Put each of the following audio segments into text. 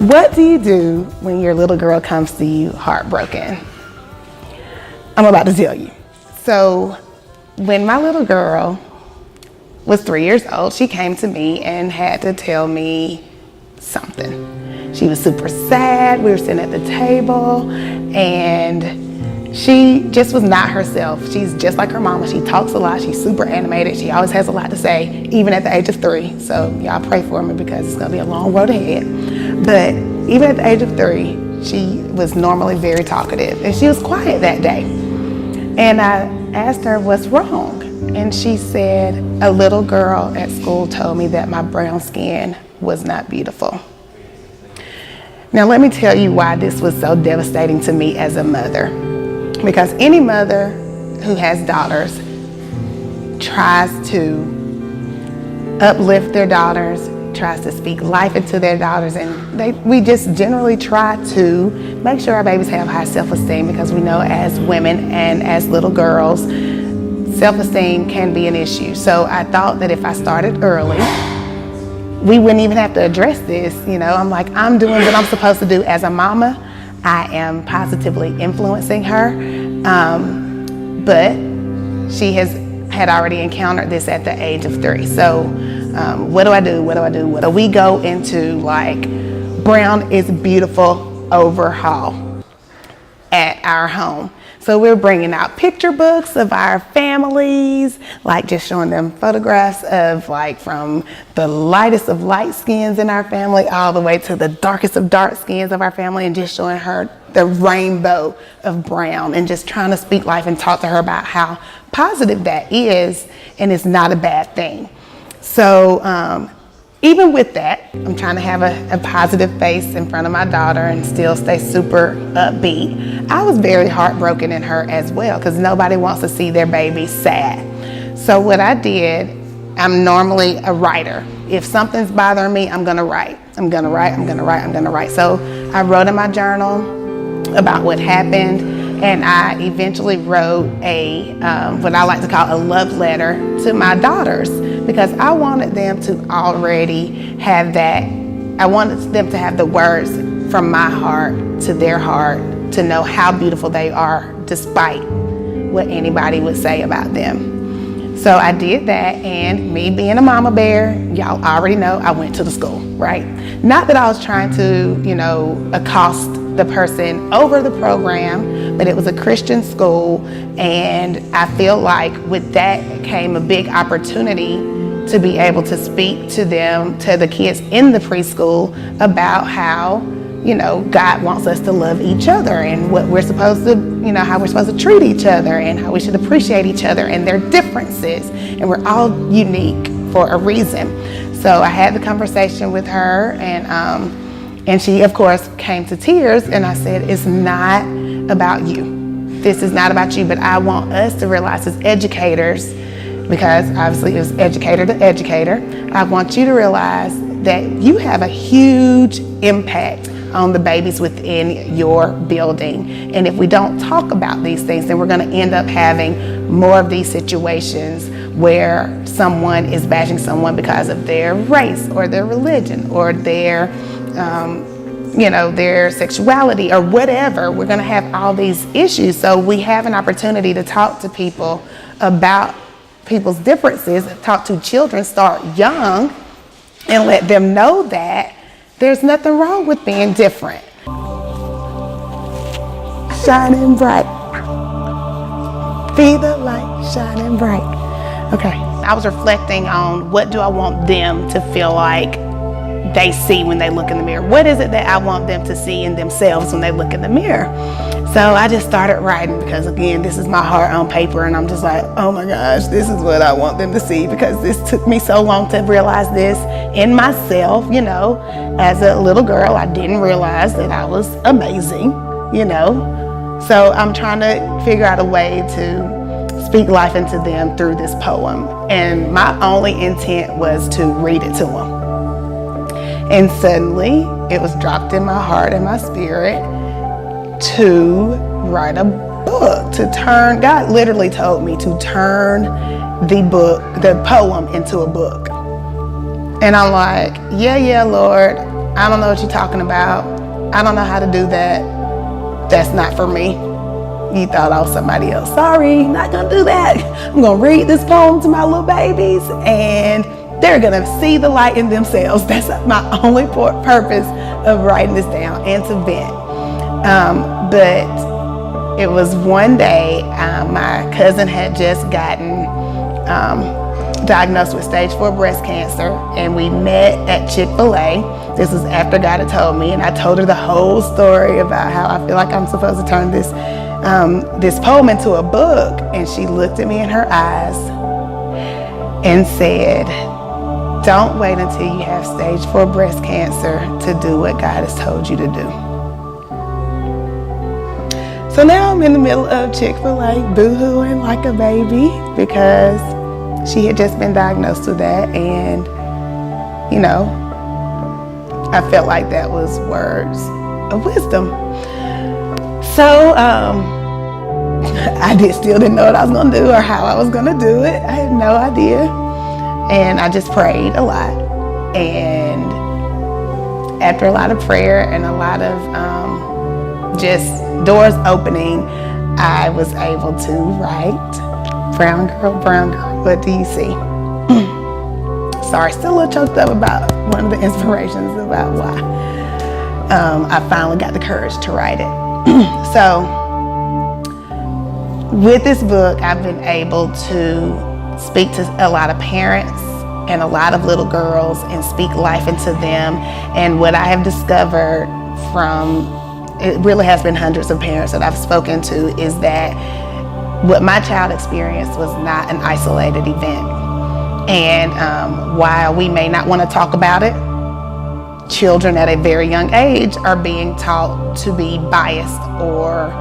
What do you do when your little girl comes to you heartbroken? I'm about to tell you. So when my little girl was 3 years old, she came to me and had to tell me something. She was super sad. We were sitting at the table and she just was not herself. She's just like her mama. She talks a lot. She's super animated. She always has a lot to say, even at the age of 3. So y'all pray for me because it's gonna be a long road ahead. But even at the age of 3, she was normally very talkative and she was quiet that day. And I asked her what's wrong. And she said, a little girl at school told me that my brown skin was not beautiful. Now let me tell you why this was so devastating to me as a mother. Because any mother who has daughters tries to uplift their daughters, tries to speak life into their daughters, and we just generally try to make sure our babies have high self-esteem, because we know as women and as little girls, self-esteem can be an issue. So I thought that if I started early, we wouldn't even have to address this. You know, I'm like, I'm doing what I'm supposed to do as a mama. I am positively influencing her, but she had already encountered this at the age of 3. So what do I do? What do I do? So we go into like brown is beautiful overhaul at our home. So we're bringing out picture books of our families, like just showing them photographs of like from the lightest of light skins in our family all the way to the darkest of dark skins of our family, and just showing her the rainbow of brown and just trying to speak life and talk to her about how positive that is and it's not a bad thing. So even with that, I'm trying to have a positive face in front of my daughter and still stay super upbeat. I was very heartbroken in her as well, because nobody wants to see their baby sad. So what I did, I'm normally a writer. If something's bothering me, I'm gonna write. I'm gonna write. So I wrote in my journal about what happened, and I eventually wrote a what I like to call a love letter to my daughters, because I wanted them to already have that. I wanted them to have the words from my heart to their heart, to know how beautiful they are despite what anybody would say about them. So I did that, and me being a mama bear, y'all already know I went to the school, right? Not that I was trying to, you know, accost the person over the program, but it was a Christian school, and I feel like with that came a big opportunity to be able to speak to them, to the kids in the preschool, about how, you know, God wants us to love each other and what we're supposed to, you know, how we're supposed to treat each other and how we should appreciate each other and their differences, and we're all unique for a reason. So I had the conversation with her, and she, of course, came to tears, and I said, it's not about you. This is not about you, but I want us to realize as educators, because obviously it was educator to educator, I want you to realize that you have a huge impact on the babies within your building. And if we don't talk about these things, then we're gonna end up having more of these situations where someone is bashing someone because of their race or their religion or their you know, their sexuality or whatever. We're gonna have all these issues. So we have an opportunity to talk to people about people's differences, talk to children, start young, and let them know that there's nothing wrong with being different. Shining bright. Be the light, shining bright. Okay, I was reflecting on what do I want them to feel like they see when they look in the mirror. What is it that I want them to see in themselves when they look in the mirror? So I just started writing, because again, this is my heart on paper, and I'm just like, oh my gosh, this is what I want them to see, because this took me so long to realize this in myself. You know, as a little girl, I didn't realize that I was amazing, you know. So I'm trying to figure out a way to speak life into them through this poem. And my only intent was to read it to them. And suddenly it was dropped in my heart and my spirit to write a book, to turn, God literally told me to turn the poem into a book. And I'm like, yeah, Lord, I don't know what you're talking about. I don't know how to do that. That's not for me. You thought I was somebody else. Sorry, not gonna do that. I'm gonna read this poem to my little babies and they're gonna see the light in themselves. That's my only purpose of writing this down, and to vent. But it was one day, my cousin had just gotten diagnosed with stage 4 breast cancer, and we met at Chick-fil-A. This was after God had told me, and I told her the whole story about how I feel like I'm supposed to turn this poem into a book. And she looked at me in her eyes and said, don't wait until you have stage 4 breast cancer to do what God has told you to do. So now I'm in the middle of Chick-fil-A boo-hooing like a baby because she had just been diagnosed with that, and you know, I felt like that was words of wisdom. So I still didn't know what I was gonna do or how I was gonna do it. I had no idea. And I just prayed a lot. And after a lot of prayer and a lot of just doors opening, I was able to write Brown Girl, What Do You See? Sorry, still a little choked up about one of the inspirations about why I finally got the courage to write it. So with this book, I've been able to speak to a lot of parents and a lot of little girls and speak life into them. And what I have discovered from, it really has been hundreds of parents that I've spoken to, is that what my child experienced was not an isolated event. And while we may not want to talk about it, children at a very young age are being taught to be biased or,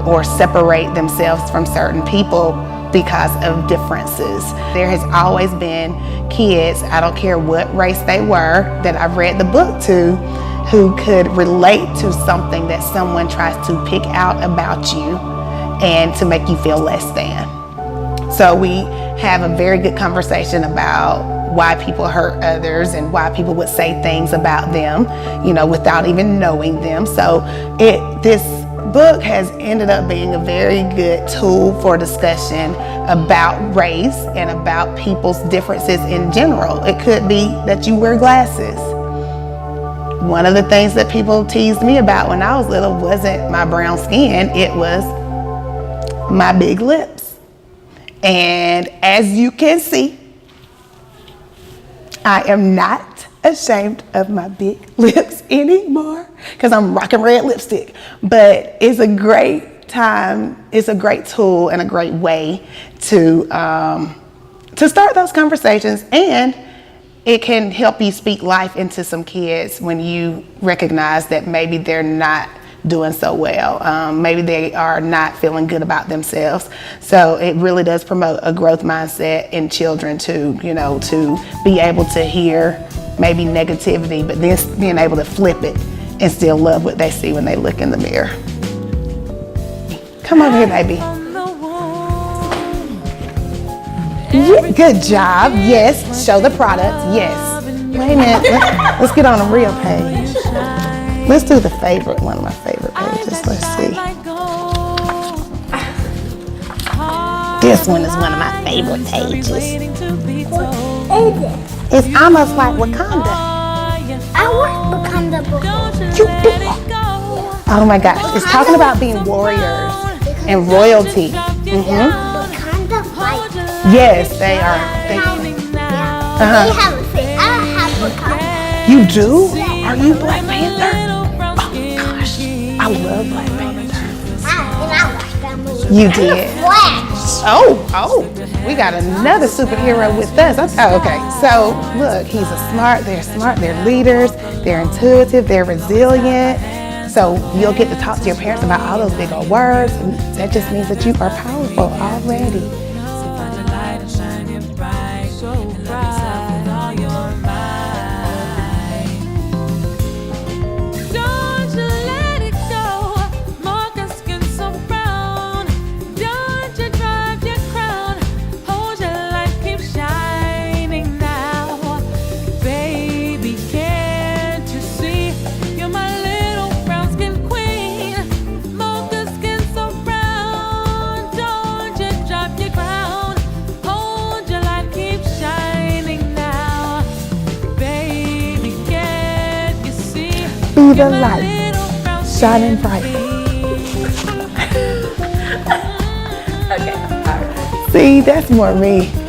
or separate themselves from certain people because of differences. There has always been kids, I don't care what race they were, that I've read the book to, who could relate to something that someone tries to pick out about you and to make you feel less than. So we have a very good conversation about why people hurt others and why people would say things about them, without even knowing them. So this book has ended up being a very good tool for discussion about race and about people's differences in general. It could be that you wear glasses. One of the things that people teased me about when I was little wasn't my brown skin, it was my big lips. And as you can see, I am not ashamed of my big lips anymore because I'm rocking red lipstick. But it's a great time, it's a great tool and a great way to start those conversations, and it can help you speak life into some kids when you recognize that maybe they're not doing so well. Maybe they are not feeling good about themselves. So it really does promote a growth mindset in children to be able to hear maybe negativity, but then being able to flip it and still love what they see when they look in the mirror. Come over here, baby. Yeah, good job. Yes. Show the product. Yes. Wait a minute. Let's get on a real page. Let's do the favorite, one of my favorite pages. Let's see. This one is one of my favorite pages. It's almost like Wakanda. I want Wakanda before. You did. Oh my gosh. It's talking about being warriors and royalty. Wakanda fight. Yes, they are. They have a thing. I don't have Wakanda. You do? Are you Black Panther? Oh gosh, I love Black Panther. And I watched that movie. You did? Flash. Oh, we got another superhero with us. Oh, okay, so look, they're smart, they're leaders, they're intuitive, they're resilient. So you'll get to talk to your parents about all those big old words, and that just means that you are powerful already. Baby, can see the light shining brightly. Okay, all right. See, that's more me.